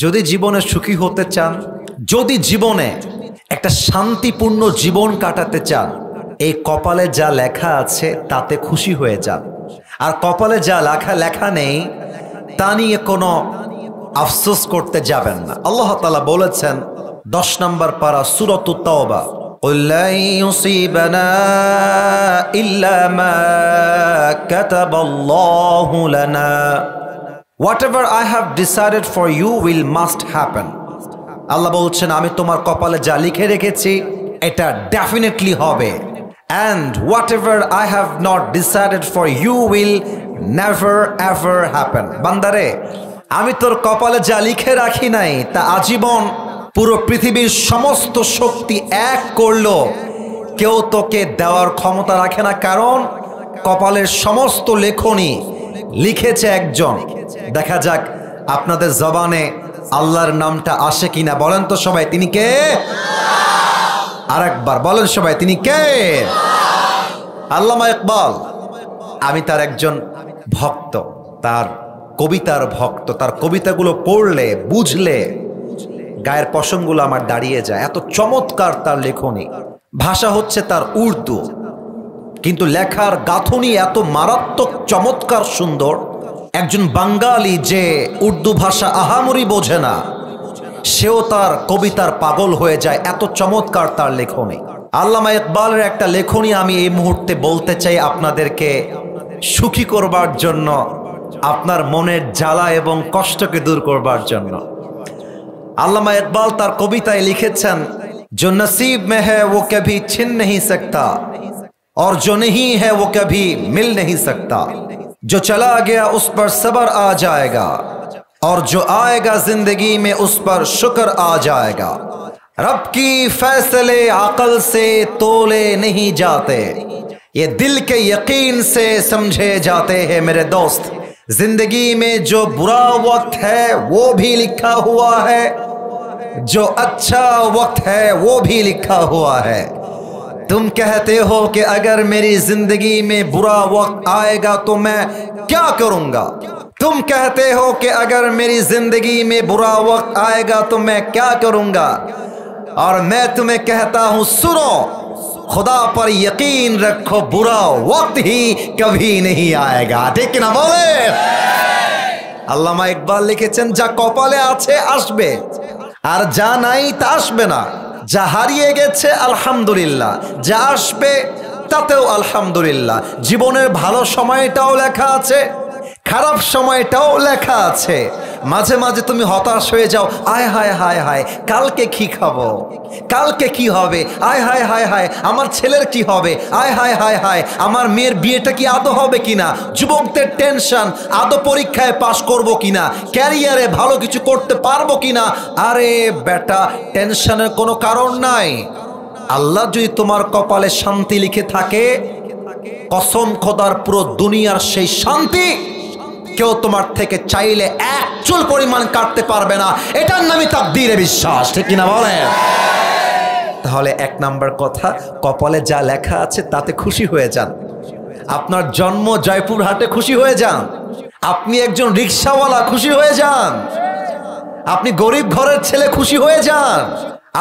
যদি জীবনে সুখী হতে চান, যদি জীবনে একটা শান্তিপূর্ণ জীবন কাটাতে চান, এই কপালে যা লেখা আছে তাতে খুশি হয়ে যান। আর কপালে যা লেখা নেই তা নিয়ে কোনো আফসোস করতে যাবেন না। আল্লাহ তাআলা বলেছেন 10 নম্বর পারা সূরাতুত তাওবা, قُل لَّن يُصِيبَنَا إِلَّا مَا كَتَبَ اللَّهُ لَنَا Whatever I have decided for you will must happen. আল্লাহ বলছেন আমি তোমার কপালে যা লিখে রেখেছি এটা ডেফিনেটলি হবে। And whatever I have not decided for you will never ever happen. বান্দারে, আমি তোর কপালে যা লিখে রাখি নাই তা আজীবন পুরো পৃথিবীর সমস্ত শক্তি এক করলো কেউ তোকে দেওয়ার ক্ষমতা রাখে না, কারণ কপালের সমস্ত লেখনী লিখেছে একজন। দেখা যাক আপনাদের জবানে আল্লাহর নামটা আসে কিনা, বলেন তো সবাই তিনি কে? আরেকবার বলেন সবাই তিনি কে? আল্লামা ইকবাল, আমি তার একজন ভক্ত, তার কবিতার ভক্ত। তার কবিতাগুলো পড়লে বুঝলে গায়ের পশমগুলো আমার দাঁড়িয়ে যায়, এত চমৎকার তার লেখনী। ভাষা হচ্ছে তার উর্দু, কিন্তু লেখার গাঁথনি এত মারাত্মক চমৎকার সুন্দর। একজন বাঙালি যে উর্দু ভাষা আহামরি বোঝে না, সেও তার কবিতার পাগল হয়ে যায়, এত চমৎকার তার লেখনী। আল্লামা ইকবালের একটা লেখনী আমি এই মুহূর্তে বলতে চাই আপনাদেরকে, সুখী করবার জন্য, আপনার মনের জ্বালা এবং কষ্টকে দূর করবার জন্য। আল্লামা ইকবাল তার কবিতায় লিখেছেন, जो नसीब में है वो कभी छिन नहीं सकता और जो नहीं है वो कभी मिल नहीं सकता, जो चला गया उस पर सब्र आ जाएगा और जो आएगा जिंदगी में उस पर शुक्र आ जाएगा। रब की फैसले अकल से तोले नहीं जाते, ये दिल के यकीन से समझे जाते हैं मेरे दोस्त। जिंदगी में जो बुरा वक्त है वो भी लिखा हुआ है, जो अच्छा वक्त है वो भी लिखा हुआ है। तुम कहते हो कि अगर मेरी जिंदगी में बुरा वक्त आएगा तो मैं क्या करूंगा, तुम कहते हो कि अगर मेरी जिंदगी में बुरा वक्त आएगा तो मैं क्या करूंगा, और मैं तुम्हें कहता हूं सुनो, खुदा पर यकीन रखो, बुरा वक्त ही कभी नहीं आएगा। ठीक ना बोले? আল্লামা ইকবাল লিখেছেন, যা কপালে আছে আসবে, আর যা নাই তা আসবে না। যা হারিয়ে গেছে আলহামদুলিল্লাহ, যা আসবে তাতেও আলহামদুলিল্লাহ। জীবনের ভালো সময়টাও লেখা আছে, খারাপ সময়টাও লেখা আছে। মাঝে মাঝে তুমি হতাশ হয়ে যাও, আয় হায় হায় হায় কালকে কি খাবো, কালকে কি হবে, আয় হায় হায় হায় আমার ছেলের কি হবে, আয় হায় হায় হায় আমার মেয়ের বিয়েটা কি আদৌ হবে কিনা, যুবকদের টেনশন, আদৌ পরীক্ষায় পাশ করব কিনা, ক্যারিয়ারে ভালো কিছু করতে পারবো কিনা। আরে বেটা, টেনশনের কোনো কারণ নাই। আল্লাহ যদি তোমার কপালে শান্তি লিখে থাকে, কসম খোদার পুরো দুনিয়ার সেই শান্তি কেউ তোমার থেকে চাইলে এক চুল পরিমাণ কাটতে পারবে না। এটার নামই তাকদীরে বিশ্বাস। ঠিক কিনা বলেন? তাহলে 1 নাম্বার কথা, কপালে যা লেখা আছে তাতে খুশি হয়ে যান। আপনার জন্ম জয়পুরহাটে, খুশি হয়ে যান। আপনি একজন রিকশাওয়ালা, খুশি হয়ে যান। আপনি গরিব ঘরের ছেলে, খুশি হয়ে যান।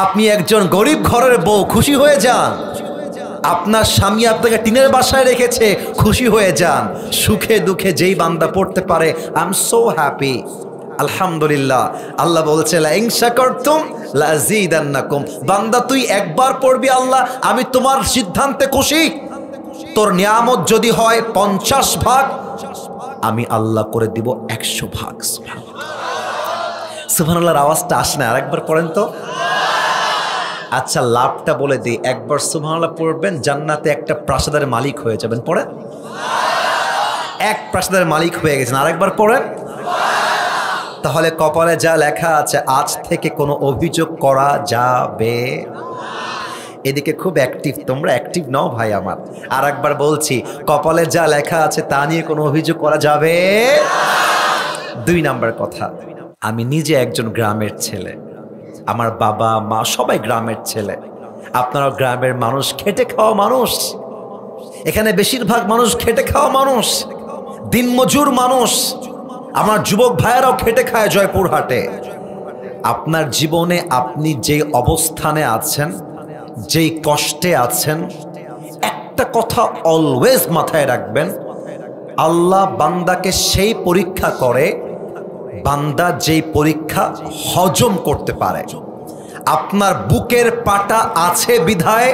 আপনি একজন গরিব ঘরের বউ, খুশি হয়ে যান। আপনার স্বামী আপনাকে টিনের বাসায় রেখেছে, খুশি হয়ে যান। সুখে দুঃখে যেই বান্দা পড়তে পারে আই এম সো হ্যাপি, আলহামদুলিল্লাহ। আল্লাহ বলছে লা ইন শাকারতুম লাযীদান্নাকুম, বান্দা তুই একবার পড়বি আল্লাহ আমি তোমার সিদ্ধান্তে খুশি। তোর নিয়ামত যদি হয় 50 ভাগ, আমি আল্লাহ করে দিব 100 ভাগ। সুবহানাল্লাহর আওয়াজটা আসে না, আরেকবার পড়েন তো। আচ্ছা লাভটা বলে দিই, একবার সুবহানাল্লাহ পড়বেন, জান্নাতে একটা প্রাসাদের মালিক হয়ে যাবেন। পড়েন, এক প্রাসাদের মালিক হয়ে গেছেন। আরেকবার পড়েন। তাহলে কপালে যা লেখা আছে আজ থেকে কোনো অভিযোগ করা যাবে। এদিকে খুব অ্যাক্টিভ, তোমরা অ্যাক্টিভ নও ভাই আমার। আর একবার বলছি, কপালে যা লেখা আছে তা নিয়ে কোনো অভিযোগ করা যাবে। 2 নাম্বার কথা, আমি নিজে একজন গ্রামের ছেলে, আমার বাবা মা সবাই গ্রামের ছেলে। আপনারা গ্রামের মানুষ, খেটে খাওয়া মানুষ। এখানে বেশিরভাগ মানুষ খেটে খাওয়া মানুষ, দিনমজুর মানুষ। আমার যুবক ভাইয়েরাও খেটে খায় জয়পুরহাটে। আপনার জীবনে আপনি যে অবস্থানে আছেন, যেই কষ্টে আছেন, একটা কথা অলওয়েজ মাথায় রাখবেন, আল্লাহ বান্দাকে সেই পরীক্ষা করে বান্দা যেই পরীক্ষা হজম করতে পারে। আপনার বুকের পাটা আছে বিধায়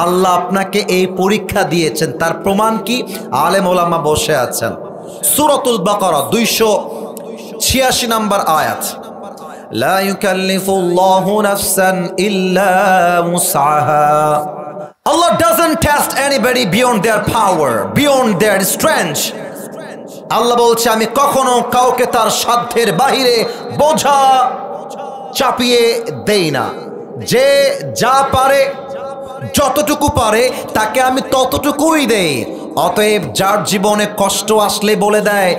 আল্লাহ আপনাকে এই পরীক্ষা দিয়েছেন। তার প্রমাণ কি? আলেম ওলামা বসে আছেন। সূরাতুল বাকারা 286 নম্বর আয়াত, লা ইউকাল্লিফুল্লাহু নাফসান ইল্লা মুসআহা। Allah doesn't test anybody beyond their power, beyond their strength. আল্লাহ বলছে আমি কখনো কাউকে তার সাধ্যের বাহিরে বোঝা চাপিয়ে দেই না। যে যা পারে, যতটুকু পারে তাকে আমি ততটুকুই দেই। অতএব যার জীবনে কষ্ট আসলে বলে দেয়,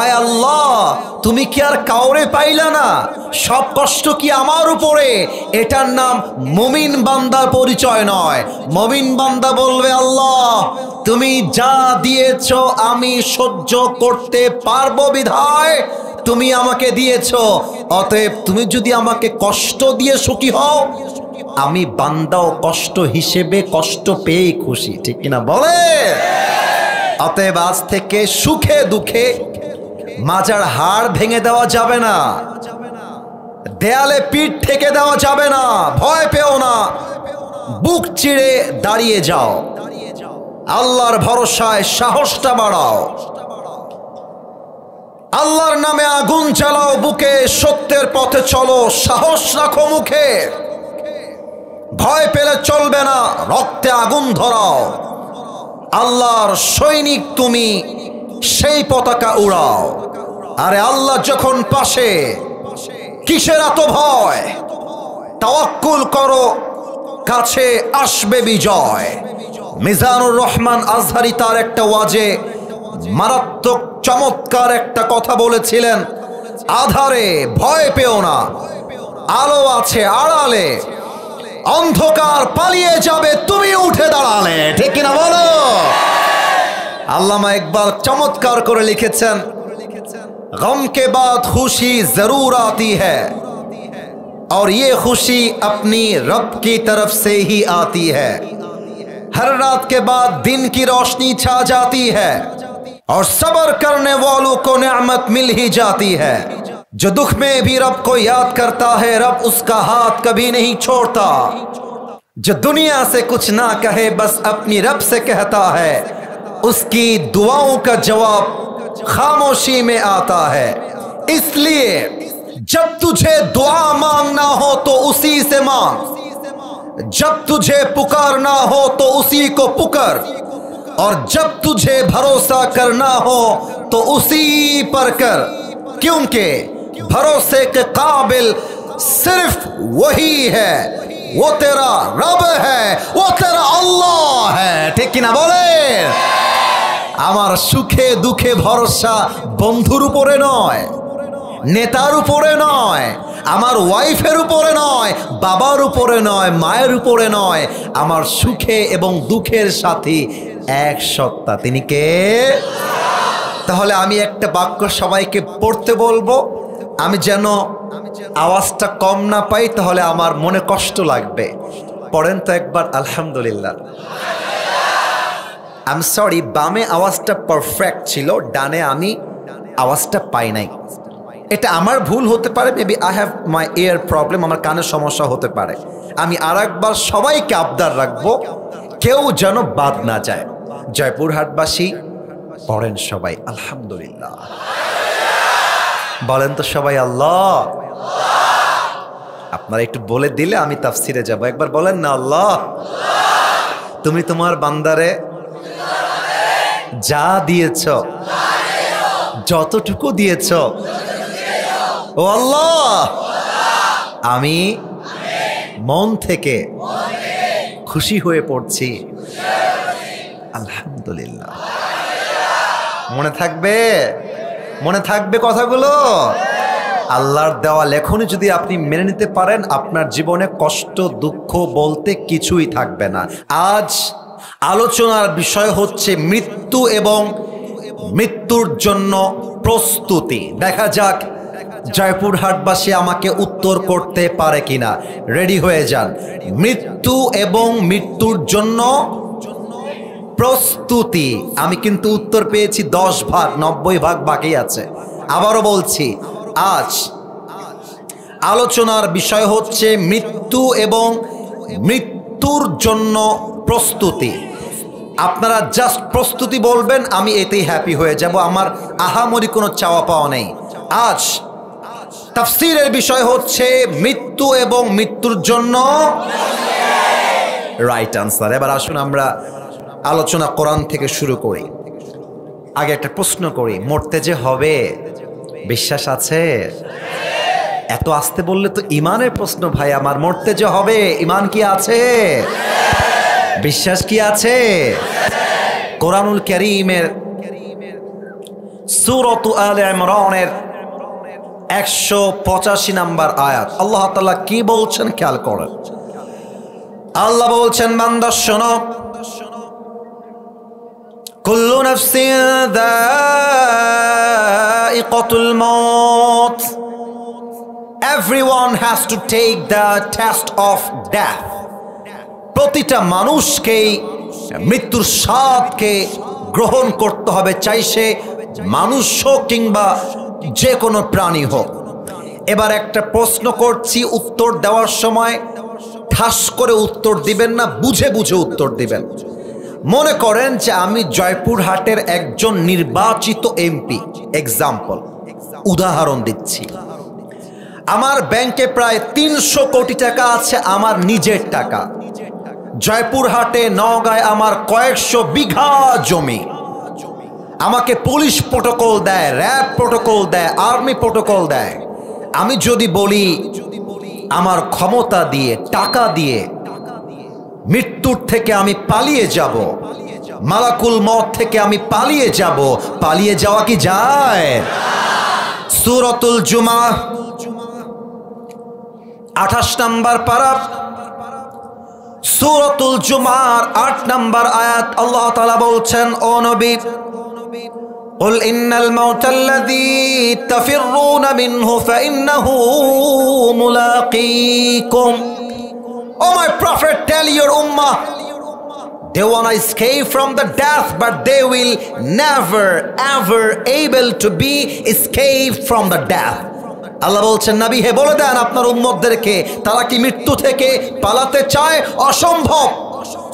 আয় আল্লাহ তুমি কি আর কাউরে পাইলা না, সব কষ্ট কি আমার উপরে, এটার নাম মুমিন বান্দার পরিচয় নয়। মুমিন বান্দা বলবে, আল্লাহ তুমি যা দিয়েছ আমি সহ্য করতে পারবো বিধায় তুমি আমাকে দিয়েছ। অতএব তুমি যদি আমাকে কষ্ট দিয়ে সুখী হও, আমি বান্দাও কষ্ট হিসেবে কষ্ট পেয়েই খুশি। ঠিক কিনা বলে? অতএব আজ থেকে সুখে দুঃখে মাজার হাড় ভেঙে দেওয়া যাবে না, দেয়ালে পিঠ ঠেকে দেওয়া যাবে না। ভয় পেও না, বুক চিড়ে দাঁড়িয়ে যাও, আল্লাহর ভরসায় সাহসটা বাড়াও, আল্লাহর নামে আগুন জ্বালাও বুকে, সত্যের পথে চলো, সাহস রাখো মুখে। ভয় পেলে চলবে না, রক্তে আগুন ধরাও, আল্লাহর সৈনিক তুমি, সেই পতাকা উড়াও। আরে আল্লাহ যখন পাশে, কিসের এত ভয়? তাওয়াক্কুল করো, কাছে আসবে বিজয়। মিজানুর রহমান আজহারি তার একটা ওয়াজে মারাত্মক চমৎকার একটা কথা বলেছিলেন, আধারে ভয় পেও না, আলো আছে আড়ালে, অন্ধকার পালিয়ে যাবে তুমি উঠে দাঁড়ালে। ঠিক কিনা বলো? আল্লামা ইকবাল চমৎকার করে লিখেছেন, গম কে বাদ খুশি জরুর আती है और ये खुशी अपनी रब की तरफ से ही आती है। हर रात के बाद दिन की रोशनी छा जाती है और सब्र करने वालों को नेमत मिल ही जाती है। जो दुख में भी रब को याद करता है, रब उसका हाथ कभी नहीं छोड़ता। जो दुनिया से कुछ ना कहे, बस अपनी रब से कहता है, उसकी दुआओं का जवाब खामोशी में आता है। इसलिए जब तुझे दुआ मांगना हो तो उसी से मांग, जब तुझे पुकारना हो तो उसी को पुकार, और जब तुझे भरोसा करना हो तो उसी पर कर, क्योंकि भरोसे के काबिल सिर्फ वही है, वो तेरा रब है, वो तेरा अल्लाह है। ठीक किना बोले? আমার সুখে দুঃখে ভরসা বন্ধুর উপরে নয়, নেতার উপরে নয়, আমার ওয়াইফের উপরে নয়, বাবার উপরে নয়, মায়ের উপরে নয়। আমার সুখে এবং দুঃখের সাথী এক সত্তা, তিনি কে? তাহলে আমি একটা বাক্য সবাইকে পড়তে বলবো, আমি যেন আওয়াজটা কম না পাই, তাহলে আমার মনে কষ্ট লাগবে। পড়েন তো একবার, আলহামদুলিল্লাহ। আই এম সরি, বামে আওয়াজটা পারফেক্ট ছিল, ডানে আমি আওয়াজটা পাই নাই। এটা আমার ভুল হতে পারে, maybe I have my year problem, আমার কানের সমস্যা হতে পারে। আমি আর একবার সবাইকে আবদার রাখবো, কেউ যেন বাদ না যায়। জয়পুরহাটবাসী পড়েন সবাই আলহামদুলিল্লাহ, বলেন তো সবাই আল্লাহ। আপনারা একটু বলে দিলে আমি তাফসিরে যাব। একবার বলেন না, আল্লাহ তুমি তোমার বান্দারে যা দিয়েছ, যতটুকু দিয়েছ, ও আল্লাহ আমি মন থেকে খুশি হয়ে পড়ছি আলহামদুলিল্লাহ। মনে থাকবে? মনে থাকবে কথাগুলো? আল্লাহর দেওয়া লেখনী যদি আপনি মেনে নিতে পারেন, আপনার জীবনে কষ্ট দুঃখ বলতে কিছুই থাকবে না। আজ আলোচনার বিষয় হচ্ছে মৃত্যু এবং মৃত্যুর জন্য প্রস্তুতি। দেখা যাক জয়পুরহাটবাসী আমাকে উত্তর করতে পারে কিনা? রেডি হয়ে যান। মৃত্যু এবং মৃত্যুর জন্য প্রস্তুতি। আমি কিন্তু উত্তর পেয়েছি 10 ভাগ, 90 ভাগ বাকি আছে। আবারও বলছি, আজ আলোচনার বিষয় হচ্ছে মৃত্যু এবং মৃত্যুর জন্য প্রস্তুতি। আপনারা জাস্ট প্রস্তুতি বলবেন, আমি এতেই হ্যাপি হয়ে যাব। আমার আহামরি কোনো চাওয়া পাওয়া নেই। আজ তাফসীরের বিষয় হচ্ছে মৃত্যু এবং মৃত্যুর জন্য রাইট আনসার। এবার আসুন আমরা আলোচনা কোরআন থেকে শুরু করি। আগে একটা প্রশ্ন করি, মরতে যে হবে বিশ্বাস আছে? এত আসতে বললে তো ইমানের প্রশ্ন ভাই আমার। মরতে যে হবে ইমান কি আছে? বিশ্বাস কি আছে? কোরআনুল কারীমের সূরাত আলে ইমরানের 185 নম্বর আয়াত আল্লাহ তাআলা কি বলছেন খেয়াল করেন। আল্লাহ বলছেন, বান্দা শোনো, কুল্লু নাফসিন যায়িকাতুল মাউত, everyone has to take the test of death. প্রতিটা মানুষকেই মৃত্যুর স্বাদকে গ্রহণ করতে হবে, চাই সে মানুষ হোক কিংবা যে কোনো প্রাণী হোক। এবার একটা প্রশ্ন করছি, উত্তর দেওয়ার সময় ঠাস করে উত্তর দিবেন না, বুঝে বুঝে উত্তর দিবেন। মনে করেন যে আমি জয়পুরহাটের একজন নির্বাচিত এমপি, এক্সাম্পল, উদাহরণ দিচ্ছি। আমার ব্যাংকে প্রায় 300 কোটি টাকা আছে, আমার নিজের টাকা। জয়পুরহাটে, নওগাঁয় আমার কয়েকশো বিঘা জমি। আমাকে পুলিশ প্রোটোকল দেয়, র্যাব প্রোটোকল দেয়, আর্মি প্রোটোকল দেয়। আমি যদি বলি আমার ক্ষমতা দিয়ে, টাকা দিয়ে মৃত্যুর থেকে আমি পালিয়ে যাব, মালাকুল মউত থেকে আমি পালিয়ে যাব, পালিয়ে যাওয়া কি যায়? সূরাতুল জুমআহ 28 নম্বর পারা, সূরাতুল জুমআর 8 নম্বর আয়াত আল্লাহ তাআলা বলছেন, ও নবী, قل إن الموت الذي تفرون منه فإنه ملاقيكم. Oh my prophet, tell your ummah they want to escape from the death, but they will never ever able to be escaped from the death. আল্লাহ বলছেন, নবী হে বলে দেন আপনার উম্মতদেরকে, তারা কি মৃত্যু থেকে পালাতে চায়? অসম্ভব।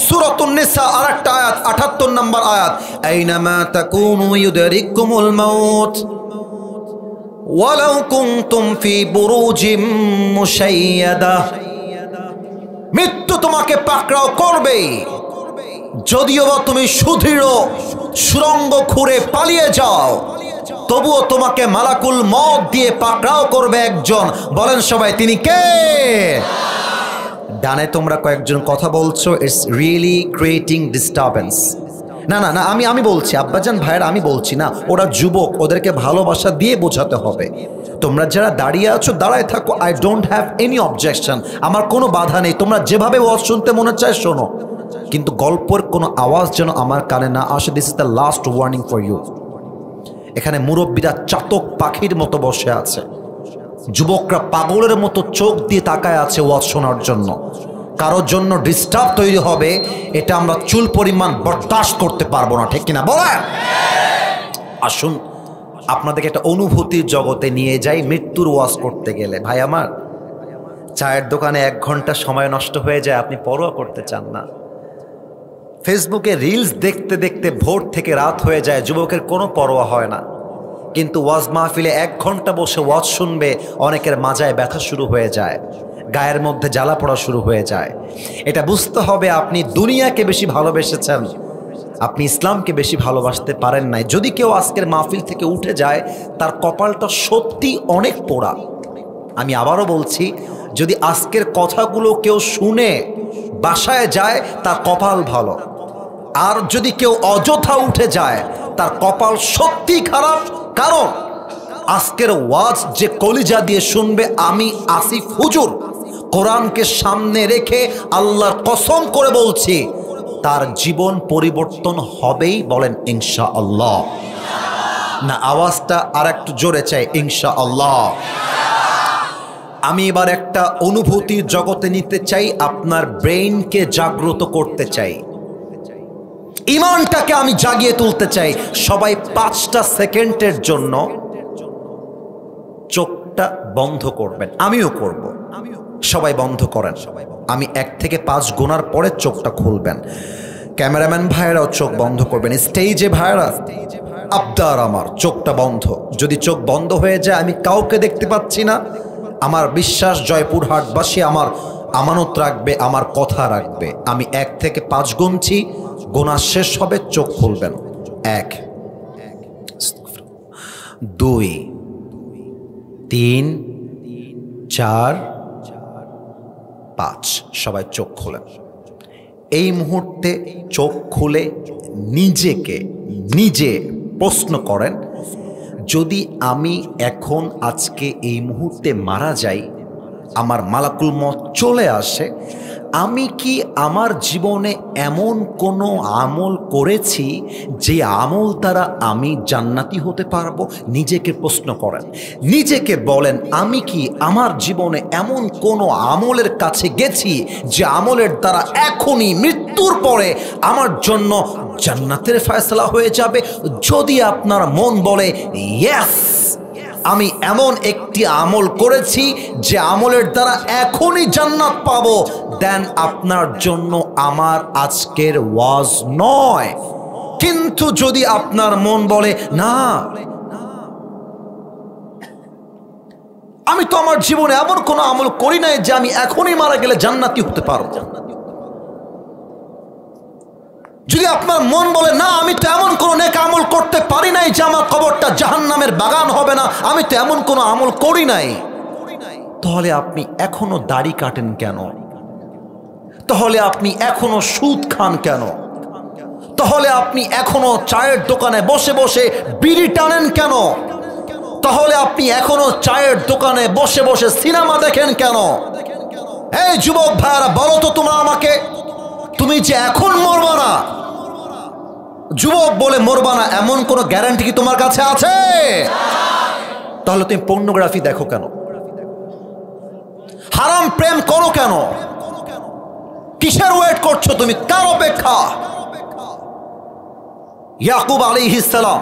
সূরাতুন নিসা আরেকটা আয়াত, 78 নম্বর আয়াত, আইনামা তাকুনু ইউদরিকুমুল মাউত ওয়ালাউ কুনতুম ফি বুরুজিম মুশাইয়াদা। মৃত্যু তোমাকে পাকড়াও করবে, যদিও বা তুমি সুদৃঢ় সুরঙ্গ খুঁড়ে পালিয়ে যাও, তবুও তোমাকে মালাকুল মউত দিয়ে পাকড়াও করবে একজন। বলেন সবাই, তিনি কে? ডানে তোমরা কয়েকজন কথা বলছো, ইটস রিয়েলি ক্রিয়েটিং ডিস্টারবেন্স। না না না, আমি বলছি আব্বাজান ভাইয়েরা, আমি বলছি না, ওরা যুবক, ওদেরকে ভালোবাসা দিয়ে বোঝাতে হবে। তোমরা যারা দাঁড়িয়ে আছো দাঁড়ায় থাকো, I don't have any objection, আমার কোনো বাধা নেই। তোমরা যেভাবে ওয়াজ শুনতে মনে চায় শোনো, কিন্তু গল্পের কোনো আওয়াজ যেন আমার কানে না আসে। This is the last warning for you. এখানে মুরব্বীরা চাতক পাখির মতো বসে আছে, যুবকরা পাগলের মতো চোখ দিয়ে তাকায় আছে ওয়াজ শোনার জন্য। কারোর জন্য ডিস্টার্ব তৈরি হবে, এটা আমরা চুল পরিমাণ বরদাস্ত করতে পারবো না, ঠিক কিনা বলেন? আসুন আপনাদেরকে একটা অনুভূতির জগতে নিয়ে যাই মৃত্যুর ওয়াজ করতে গেলে। ভাই আমার, চায়ের দোকানে 1 ঘন্টা সময় নষ্ট হয়ে যায়, আপনি পরোয়া করতে চান না। ফেসবুকে রিলস দেখতে দেখতে ভোর থেকে রাত হয়ে যায়, যুবকের কোনো পরোয়া হয় না। কিন্তু ওয়াজ মাহফিলে 1 ঘন্টা বসে ওয়াজ শুনবে, অনেকের মাজায় ব্যথা শুরু হয়ে যায়, গায়ের মধ্যে জ্বালা পড়া শুরু হয়ে যায়। এটা বুঝতে হবে আপনি দুনিয়াকে বেশি ভালোবেসেছেন, আপনি ইসলামকে বেশি ভালোবাসতে পারেন নাই। যদি কেউ আজকের মাহফিল থেকে উঠে যায়, তার কপালটা সত্যি অনেক পোড়া। আমি আবারও বলছি, যদি আজকের কথাগুলো কেউ শুনে বাসায় যায়, তার কপাল ভালো। আর যদি কেউ অযথা উঠে যায়, তার কপাল সত্যি খারাপ। কারণ আজকের ওয়াজ যে কলিজা দিয়ে শুনবে, আমি আসিফ হুজুর কোরআনকে সামনে রেখে আল্লাহর কসম করে বলছি, তার জীবন পরিবর্তন হবেই। বলেন ইনশাআল্লাহ। না আওয়াজটা আর একটু জোরে চাই ইনশাআল্লাহ। আমি এবার একটা অনুভূতির জগতে নিতে চাই, আপনার ব্রেইনকে জাগ্রত করতে চাই, ইমানটাকে আমি জাগিয়ে তুলতে চাই। সবাই 5টা সেকেন্ডের জন্য চোখটা বন্ধ করবেন, আমিও করব। সবাই বন্ধ করেন, আমি 1 থেকে 5 গোনার পরে চোখটা খুলবেন। ক্যামেরাম্যান ভাইরাও চোখ বন্ধ করবেন, স্টেজে ভাইরা আবদার আমার চোখটা বন্ধ। যদি চোখ বন্ধ হয়ে যায়, আমি কাউকে দেখতে পাচ্ছি না, আমার বিশ্বাস জয়পুরহাটবাসী আমার আমানত রাখবে, আমার কথা রাখবে। আমি 1 থেকে 5 গুনছি, গোনা শেষ হবে, চোখ খুলবেন। 1, 2, 3, 4, 5। সবাই চোখ খোলেন। এই মুহূর্তে চোখ খুলে নিজে প্রশ্ন করেন, যদি আমি এখন আজকে এই মুহূর্তে মারা যাই, আমার মালাকুল মউত চলে আসে, আমি কি আমার জীবনে এমন কোনো আমল করেছি যে আমল দ্বারা আমি জান্নাতি হতে পারবো? নিজেকে প্রশ্ন করেন, নিজেকে বলেন, আমি কি আমার জীবনে এমন কোনো আমলের কাছে গেছি যে আমলের দ্বারা এখনই মৃত্যুর পরে আমার জন্য জান্নাতের ফয়সালা হয়ে যাবে? যদি আপনার মন বলে ইয়েস, আমি এমন একটি আমল করেছি যে আমলের দ্বারা এখনই জান্নাত পাবো, দেন আপনার জন্য আমার আজকের ওয়াজ নয়। কিন্তু যদি আপনার মন বলে না, আমি তো আমার জীবনে এমন কোনো আমল করি নাই যে আমি এখনই মারা গেলে জান্নাতি হতে পারবো, যদি আপনার মন বলে না, আমি তো এমন কোনো নেক আমল করতে পারি নাই যে আমার কবরটা জাহান্নামের বাগান হবে না, আমি তো এমন কোনো আমল করি নাই, তাহলে আপনি এখনো দাড়ি কাটেন কেন? তাহলে আপনি এখনো সুদ খান কেন? তাহলে আপনি এখনো চায়ের দোকানে বসে বসে বিড়ি টানেন কেন? তাহলে আপনি এখনো চায়ের দোকানে বসে বসে সিনেমা দেখেন কেন? এই যুবক ভাইরা, বলো তো তোমরা আমাকে, তুমি যে এখন মরবা না, যুবক বলে মরবা না, এমন কোনো গ্যারান্টি কি তোমার কাছে আছে? তাহলে তুমি পর্নোগ্রাফি দেখো কেন? হারাম প্রেম করো কেন? কিসের ওয়েট করছো তুমি? কার অপেক্ষা? ইয়াকুব আলাইহিস সালাম,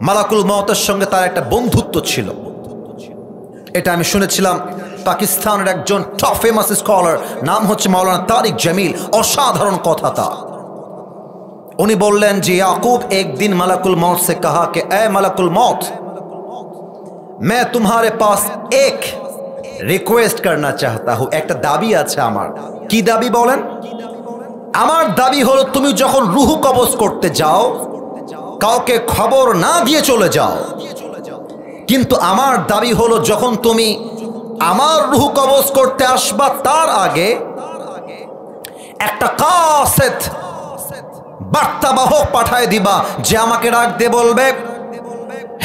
মালাকুল মউতের সঙ্গে তার একটা বন্ধুত্ব ছিল। এটা আমি শুনেছিলাম পাকিস্তানের একজন টপ ফেমাস স্কলার, নাম হচ্ছে মাওলানা তারিক জামিল। অসাধারণ কথা তা। उन्हें बोलें जी याकूब एक दिन मलकुल मौत से कहा कि ऐ मलकुल मौत, मैं तुम्हारे पास एक रिक्वेस्ट करना चाहता हूं, एक दाबी आछे आमार। की दाबी बोलें? आमार दाबी हलो तुमी जखन रूह कबज करते जाओ काउके खबर ना दिए चले जाओ, किन्तु आमार दाबी हलो जखन तुमी आमार रूह कबज करते आसबा तार आगे एक कासेट বার্তাবাহক পাঠায় দিবা যে আমাকে ডাক দিয়ে বলবে,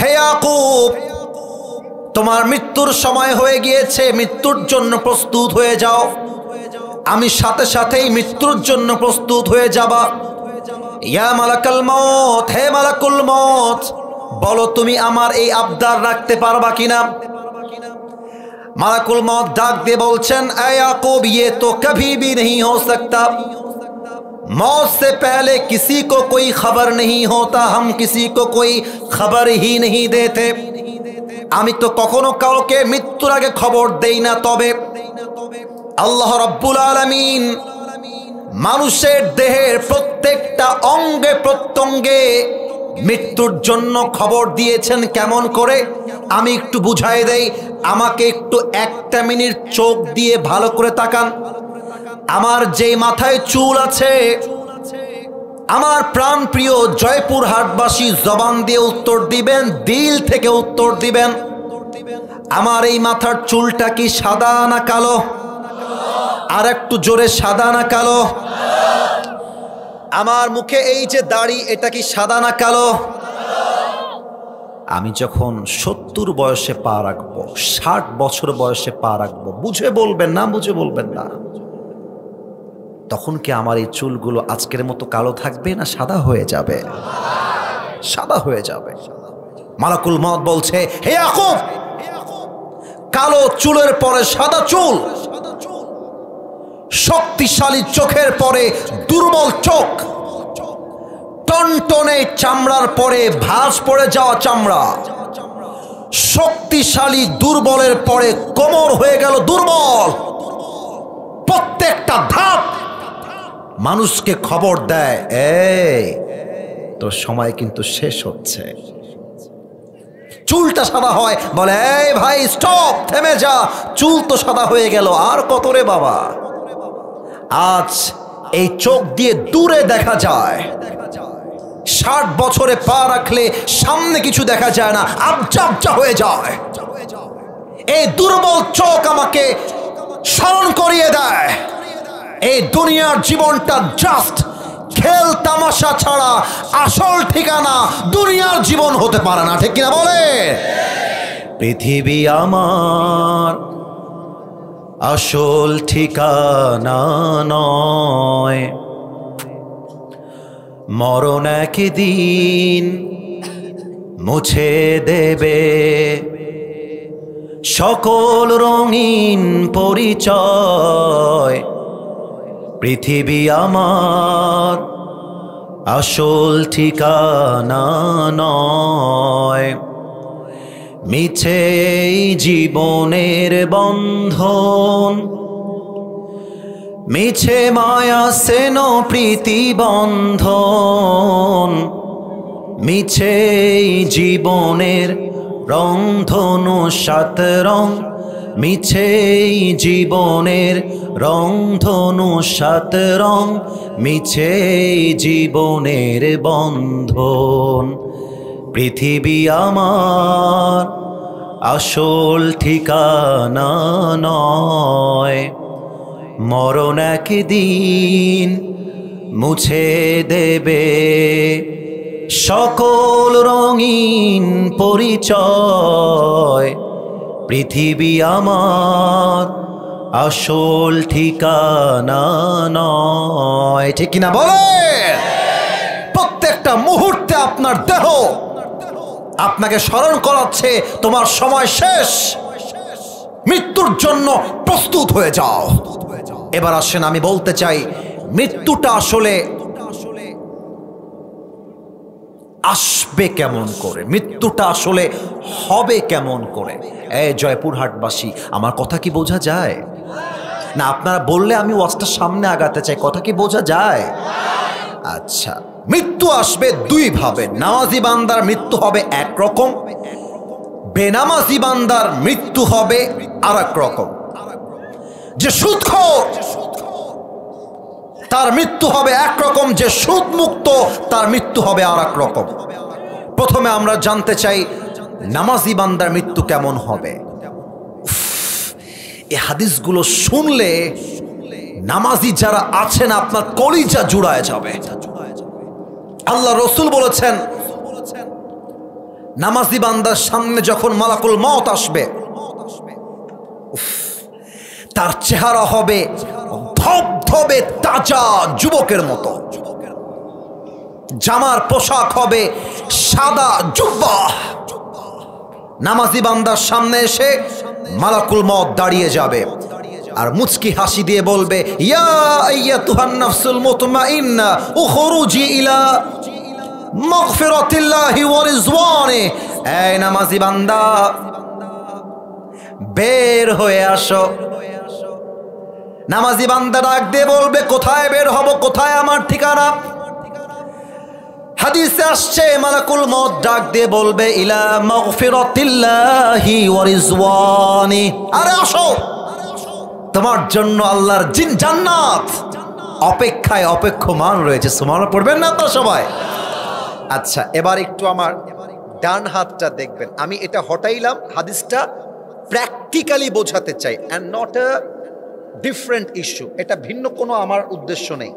হে ইয়াকুব, তোমার মৃত্যুর সময় হয়ে গিয়েছে, মৃত্যুর জন্য প্রস্তুত হয়ে যাও। আমি সাথে সাথেই মৃত্যুর জন্য প্রস্তুত হয়ে যাবা। ইয়া মালাকুল মউত, হে মালাকুল মউত, বলো তুমি আমার এই আবদার রাখতে পারবা কিনা? মালাকুল মউত ডাক দিয়ে বলছেন, এ ইয়াকুব, ये तो कभी भी नहीं हो सकता। मौत से पहले किसी को कोई खबर नहीं होता, हम किसी को कोई खबर ही नहीं देते। आमी तो कखनो काउके मृत्युर आगे खबर देई ना, तबे आल्लाह रब्बुल आलामीन मानुषेर देहेर प्रत्येकटा अंगे प्रत्यंगे मृत्युर जन्य खबर दिएছেন। केमन करे आमी एकटु बुझाई देई, आमाके एकटु एकटा मिनिट चोख दिए भालो करे ताकान। আমার যে মাথায় চুল আছে, আমার প্রাণ প্রিয় জয়পুরহাটবাসী জবান দিয়ে উত্তর দিবেন, দিল থেকে উত্তর দিবেন। আমার এই মাথার চুলটা কি সাদা না কালো? আর একটু জোরে, সাদা না কালো? আমার মুখে এই যে দাড়ি, এটা কি সাদা না কালো? আমি যখন 70 বয়সে পা রাখবো, 60 বছর বয়সে পা রাখবো, বুঝে বলবেন না, বুঝে বলবেন না, তখন কি আমার এই চুলগুলো আজকের মতো কালো থাকবে না সাদা হয়ে যাবে? সাদা হয়ে যাবে। মালাকুল মউত বলছে, হে ইয়াকুব, কালো চুলের পরে সাদা চুল, শক্তিশালী চোখের পরে দুর্বল চোখ, টনটনে চামড়ার পরে ভাঁজ পড়ে যাওয়া চামড়া, শক্তিশালী দুর্বলের পরে কোমর হয়ে গেল দুর্বল। প্রত্যেকটা ধাপ মানুষকে খবর দেয়, এই তোর সময় কিন্তু শেষ হচ্ছে। চুলটা সাদা হয়, বলে এই ভাই স্টপ, থেমে যা, চুল তো সাদা হয়ে গেল, আর কত রে বাবা। আজ এই চোখ দিয়ে দূরে দেখা যায়, 60 বছরে পা রাখলে সামনে কিছু দেখা যায় না, আবজা আবজা হয়ে যায়। এই দুর্বল চোখ আমাকে স্মরণ করিয়ে দেয়, এই দুনিয়ার জীবনটা জাস্ট খেল তামাশা ছাড়া আসল ঠিকানা দুনিয়ার জীবন হতে পারে না, ঠিক কিনা বলে? পৃথিবী আমার আসল ঠিকানা নয়, মরণ একদিন মুছে দেবে সকল রঙিন পরিচয়। পৃথিবী আমার আসল ঠিকানা নয়, মিছে জীবনের বন্ধন, মিছে মায়া সেন প্রীতি বন্ধন, মিছে জীবনের রংধনু সাত রং, মিছে জীবনের রংধনু সাত রং, মিছে জীবনের বন্ধন। পৃথিবী আমার আসল ঠিকানা নয়, মরণ একদিন মুছে দেবে সকল রঙিন পরিচয়। পৃথিবী আমার আসল ঠিকানা নয়, ঠিক কিনা বলে? প্রত্যেকটা মুহূর্তে আপনার দেহ আপনাকে স্মরণ করাচ্ছে তোমার সময় শেষ, মৃত্যুর জন্য প্রস্তুত হয়ে যাও। এবার আসেন, আমি বলতে চাই মৃত্যুটা আসলে আসবে কেমন করে, মৃত্যুটা আসলে হবে কেমন করে। এই জয়পুরহাটবাসী, আমার কথা কি বোঝা যায় না? আপনারা বললে আমি ওয়াজটা সামনে আগাতে চাই, কথা কি বোঝা যায়? আচ্ছা, মৃত্যু আসবে দুই ভাবে। নামাজি বান্দার মৃত্যু হবে একরকম, বেনামাজি বান্দার মৃত্যু হবে আর এক রকম। যে সুদখোর তার মৃত্যু হবে একরকম, যে সুদ মুক্ত তার মৃত্যু হবে আর এক রকম। প্রথমে আমরা জানতে চাই নামাজি বান্দার মৃত্যু কেমন হবে। এই হাদিসগুলো শুনলে নামাজি যারা আছেন আপনার কলিজা জুড়ায় যাবে। আল্লাহ রসুল বলেছেন, নামাজি বান্দার সামনে যখন মালাকুল মউত আসবে, তার চেহারা হবে ধবধবে তাজা যুবকের মতো, জামার পোশাক হবে সাদা জুব্বা। নামাজি বান্দার সামনে এসে মালাকুল মউত দাঁড়িয়ে যাবে আর মুচকি হাসি দিয়ে বলবে, ইয়া আইয়াতুহান নাফসুল মুতমাইন্না উখরুজি ইলা মাগফিরাতিল্লাহি ওয়া রিজওয়ানি। এই নামাজি বান্দা, বের হয়ে আসো। নামাজি বান্দা ডাক দিয়ে বলবে, কোথায় বের হব, কোথায় আমার ঠিকানা? হাদিসে আসছে মালাকুল মউত ডাক দিয়ে বলবে, ইলা মাগফিরাতিল্লাহি ওয়া রিজওয়ানি। আরে আসো, তোমার জন্য আল্লাহর জান্নাত অপেক্ষায় অপেক্ষমান রয়েছে। সুবহানাল্লাহ পড়বেন না তো সবাই? আচ্ছা, এবার একটু আমার ডান হাতটা দেখবেন। আমি এটা হটাইলাম, হাদিসটা প্র্যাকটিক্যালি বোঝাতে চাই, and not a different issue. এটা ভিন্ন কোনো আমার উদ্দেশ্য নেই।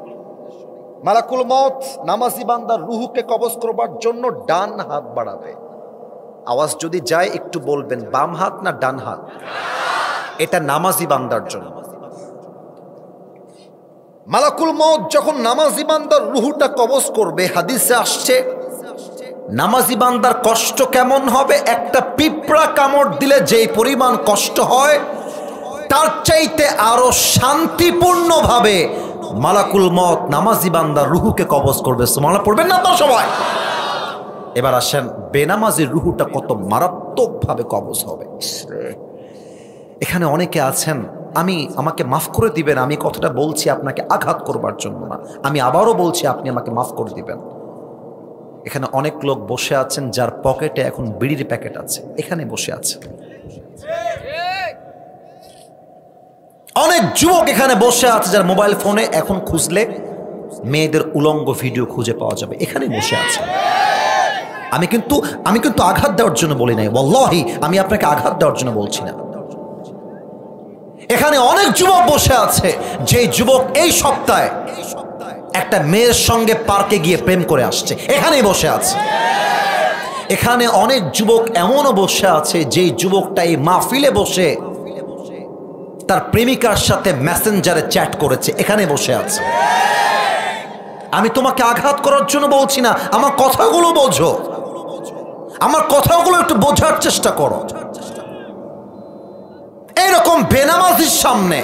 মালাকুল মউত নামাজি বান্দার রুহুকে কবজ করবার জন্য ডান হাত বাড়াবে। আওয়াজ যদি যায় একটু বলবেন, বাম হাত না ডান হাত? এটা নামাজি বান্দার জন্য। মালাকুল মউত যখন নামাজি বান্দার রুহুটা কবজ করবে, হাদিসে আসছে নামাজি বান্দার কষ্ট কেমন হবে? একটা পিঁপড়া কামড় দিলে যেই পরিমাণ কষ্ট হয়, তার চাইতে আরো শান্তিপূর্ণভাবে মালাকুল মত নামাজি বান্দার রুহুকে কবজ করবে। সুবহানাল্লাহ পড়বেন না আপনারা সবাই? এবার আসেন, বেনামাজির রুহুটা কত মারাত্মকভাবে কবজ হবে। এখানে অনেকে আছেন, আমাকে মাফ করে দিবেন, আমি কথাটা বলছি আপনাকে আঘাত করবার জন্য না, আমি আবারও বলছি আপনি আমাকে মাফ করে দিবেন। এখানে অনেক লোক বসে আছেন যার পকেটে এখন বিড়ির প্যাকেট আছে, এখানে বসে আছে। অনেক যুবক এখানে বসে আছে যার মোবাইল ফোনে এখন খুঁজলে মেয়েদের উলঙ্গ ভিডিও খুঁজে পাওয়া যাবে, এখানে বসে আছে। আমি কিন্তু আঘাত দেওয়ার জন্য বলি নাই, ওয়াল্লাহি আমি আপনাকে আঘাত দেওয়ার জন্য বলছি না। এখানে অনেক যুবক বসে আছে, যে যুবক এই সপ্তাহে একটা মেয়ের সঙ্গে পার্কে গিয়ে প্রেম করে আসছে, এখানেই বসে আছে। এখানে অনেক যুবক এমনও বসে আছে, যে যুবকটা এই মাহফিলে বসে তার প্রেমিকার সাথে মেসেঞ্জারে চ্যাট করেছে, এখানে বসে আছে। আমি তোমাকে আঘাত করার জন্য বলছি না, আমার কথাগুলো বোঝো, আমার কথাগুলো একটু বোঝার চেষ্টা করো। এইরকম বেনামাজির সামনে,